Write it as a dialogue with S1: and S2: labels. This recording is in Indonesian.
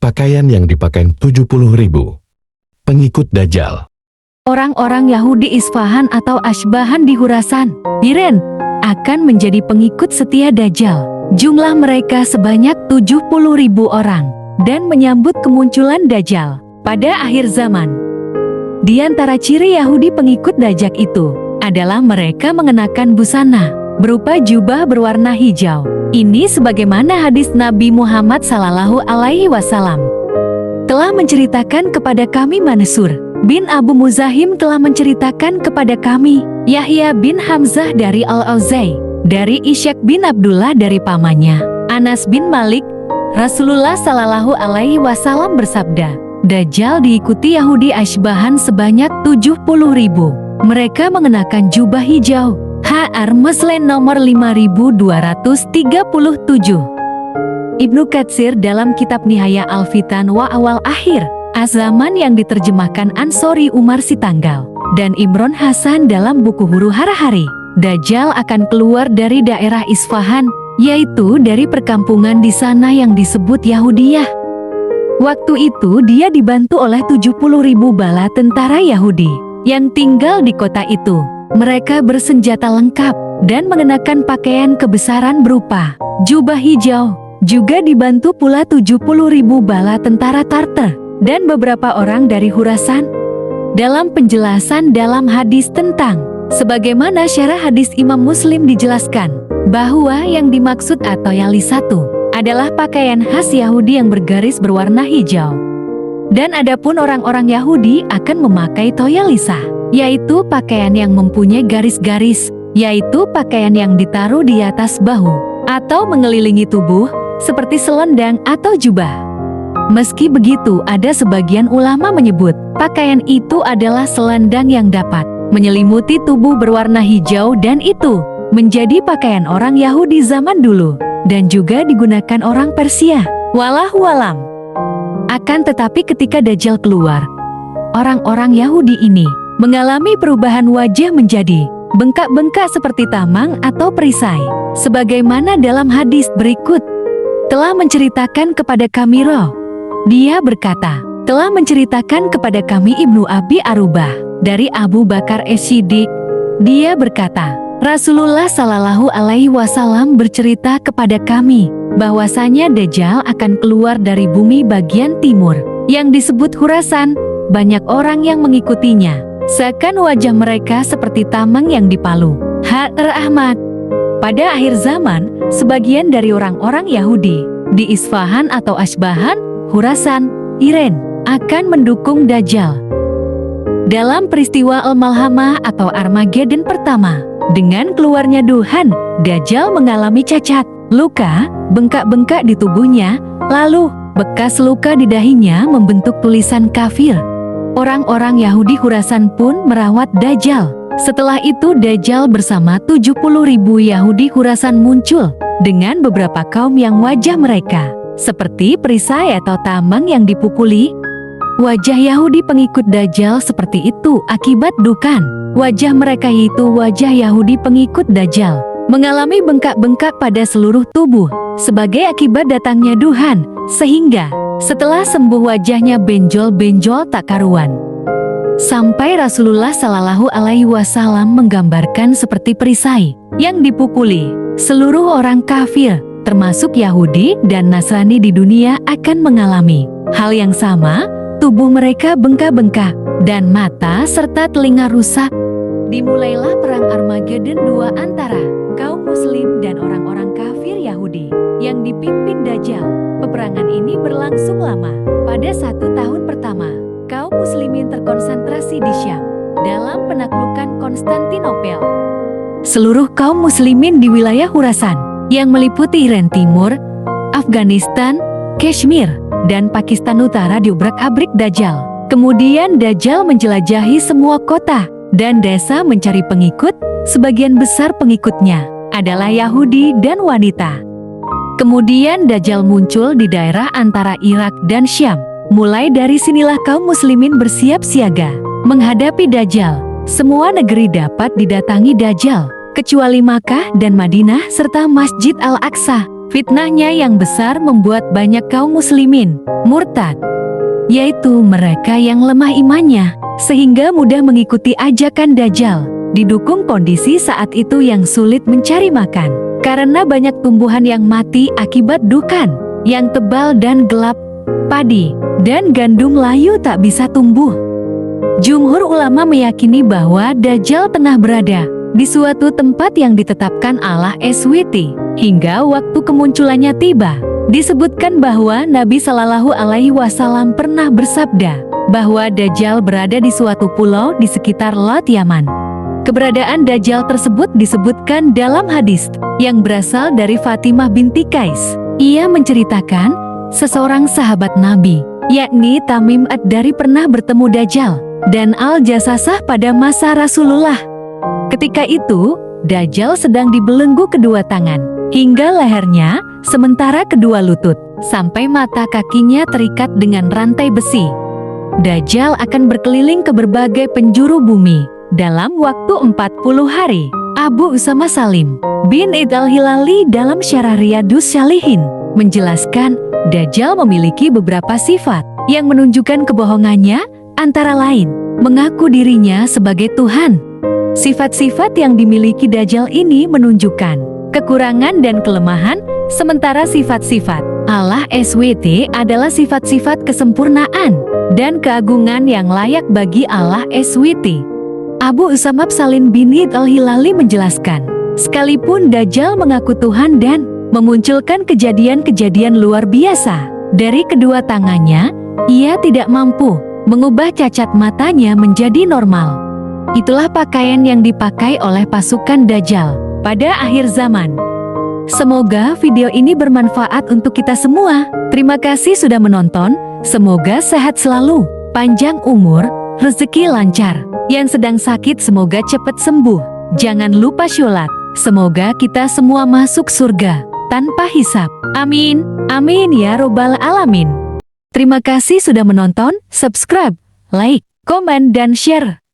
S1: Pakaian yang dipakai 70.000 pengikut Dajjal.
S2: Orang-orang Yahudi Isfahan atau Ashbahan di Khurasan, Iran, akan menjadi pengikut setia Dajjal. Jumlah mereka sebanyak 70.000 orang dan menyambut kemunculan Dajjal pada akhir zaman. Di antara ciri Yahudi pengikut Dajjal itu adalah mereka mengenakan busana berupa jubah berwarna hijau. Ini sebagaimana hadis Nabi Muhammad SAW telah menceritakan kepada kami. Mansur bin Abu Muzahim telah menceritakan kepada kami. Yahya bin Hamzah dari Al-Auzai, dari Ishaq bin Abdullah dari pamannya Anas bin Malik, Rasulullah SAW bersabda, Dajjal diikuti Yahudi Ashbahan sebanyak 70.000. Mereka mengenakan jubah hijau. HR Muslim nomor 5237. Ibnu Katsir dalam kitab Nihaya Al-Fitan wa Awal Akhir Az-Zaman yang diterjemahkan Ansori Umar Sitanggal dan Imron Hasan dalam buku Huru Hara-Hari, Dajjal akan keluar dari daerah Isfahan, yaitu dari perkampungan di sana yang disebut Yahudiyah. Waktu itu dia dibantu oleh 70.000 bala tentara Yahudi yang tinggal di kota itu. Mereka bersenjata lengkap dan mengenakan pakaian kebesaran berupa jubah hijau. Juga dibantu pula 70.000 bala tentara Tartar dan beberapa orang dari Khurasan. Dalam penjelasan dalam hadis tentang sebagaimana syarah hadis Imam Muslim dijelaskan bahwa yang dimaksud atau yalisatu adalah pakaian khas Yahudi yang bergaris berwarna hijau. Dan adapun orang-orang Yahudi akan memakai toyalisa, yaitu pakaian yang mempunyai garis-garis, yaitu pakaian yang ditaruh di atas bahu atau mengelilingi tubuh seperti selendang atau jubah. Meski begitu, ada sebagian ulama menyebut pakaian itu adalah selendang yang dapat menyelimuti tubuh berwarna hijau dan itu menjadi pakaian orang Yahudi zaman dulu dan juga digunakan orang Persia. Wallahu alam. Akan tetapi ketika Dajjal keluar, orang-orang Yahudi ini mengalami perubahan wajah menjadi bengkak-bengkak seperti tamang atau perisai. Sebagaimana dalam hadis berikut telah menceritakan kepada kami dia berkata, telah menceritakan kepada kami Ibnu Abi Arubah dari Abu Bakar As-Siddiq. Dia berkata, Rasulullah SAW bercerita kepada kami bahwasanya Dajjal akan keluar dari bumi bagian timur yang disebut Khurasan. Banyak orang yang mengikutinya, seakan wajah mereka seperti tamang yang dipalu. HR Ahmad. Pada akhir zaman, sebagian dari orang-orang Yahudi di Isfahan atau Ashbahan, Khurasan, Iran akan mendukung Dajjal. Dalam peristiwa Al-Malhamah atau Armageddon pertama, dengan keluarnya Duhan, Dajjal mengalami cacat, luka, bengkak-bengkak di tubuhnya, lalu bekas luka di dahinya membentuk tulisan kafir. Orang-orang Yahudi Khurasan pun merawat Dajjal. Setelah itu Dajjal bersama 70.000 Yahudi Khurasan muncul dengan beberapa kaum yang wajah mereka seperti perisai atau tamang yang dipukuli. Wajah Yahudi pengikut Dajjal seperti itu akibat dukan. Wajah mereka yaitu wajah Yahudi pengikut Dajjal mengalami bengkak-bengkak pada seluruh tubuh sebagai akibat datangnya Duhan, sehingga setelah sembuh wajahnya benjol-benjol tak karuan. Sampai Rasulullah SAW menggambarkan seperti perisai yang dipukuli. Seluruh orang kafir, termasuk Yahudi dan Nasrani di dunia akan mengalami hal yang sama. Tubuh mereka bengkak-bengkak dan mata serta telinga rusak. Dimulailah perang Armageddon 2 antara kaum muslim dan orang-orang kafir Yahudi yang dipimpin Dajjal. Peperangan ini berlangsung lama. Pada 1 tahun pertama, kaum muslimin terkonsentrasi di Syam dalam penaklukan Konstantinopel. Seluruh kaum muslimin di wilayah Khurasan yang meliputi Iran Timur, Afghanistan, Kashmir, dan Pakistan Utara diobrak-abrik Dajjal. Kemudian Dajjal menjelajahi semua kota dan desa mencari pengikut. Sebagian besar pengikutnya adalah Yahudi dan wanita. Kemudian Dajjal muncul di daerah antara Irak dan Syam. Mulai dari sinilah kaum muslimin bersiap siaga menghadapi Dajjal. Semua negeri dapat didatangi Dajjal, kecuali Makkah dan Madinah serta Masjid Al-Aqsa. Fitnahnya yang besar membuat banyak kaum muslimin murtad, yaitu mereka yang lemah imannya, sehingga mudah mengikuti ajakan Dajjal. Didukung kondisi saat itu yang sulit mencari makan, karena banyak tumbuhan yang mati akibat dukan yang tebal dan gelap, padi dan gandum layu tak bisa tumbuh. Jumhur ulama meyakini bahwa Dajjal tengah berada di suatu tempat yang ditetapkan Allah SWT. Hingga waktu kemunculannya tiba, disebutkan bahwa Nabi Shallallahu Alaihi Wasallam pernah bersabda bahwa Dajjal berada di suatu pulau di sekitar Laut Yaman. Keberadaan Dajjal tersebut disebutkan dalam hadis yang berasal dari Fatimah binti Qais. Ia menceritakan seseorang sahabat Nabi, yakni Tamim ad-Dari pernah bertemu Dajjal dan Al-Jasasah pada masa Rasulullah. Ketika itu, Dajjal sedang dibelenggu kedua tangan hingga lehernya, sementara kedua lutut, sampai mata kakinya terikat dengan rantai besi. Dajjal akan berkeliling ke berbagai penjuru bumi dalam waktu 40 hari. Abu Usama Salim bin Id al-Hilali dalam Syarah Riyadus Shalihin menjelaskan Dajjal memiliki beberapa sifat yang menunjukkan kebohongannya, antara lain mengaku dirinya sebagai Tuhan. Sifat-sifat yang dimiliki Dajjal ini menunjukkan kekurangan dan kelemahan, sementara sifat-sifat Allah SWT adalah sifat-sifat kesempurnaan dan keagungan yang layak bagi Allah SWT. Abu Usama Salim bin Id al-Hilali menjelaskan, sekalipun Dajjal mengaku Tuhan dan memunculkan kejadian-kejadian luar biasa dari kedua tangannya, ia tidak mampu mengubah cacat matanya menjadi normal. Itulah pakaian yang dipakai oleh pasukan Dajjal pada akhir zaman. Semoga video ini bermanfaat untuk kita semua. Terima kasih sudah menonton. Semoga sehat selalu, panjang umur, rezeki lancar. Yang sedang sakit semoga cepat sembuh. Jangan lupa sholat. Semoga kita semua masuk surga tanpa hisab. Amin. Amin ya robbal alamin. Terima kasih sudah menonton. Subscribe, like, komen, dan share.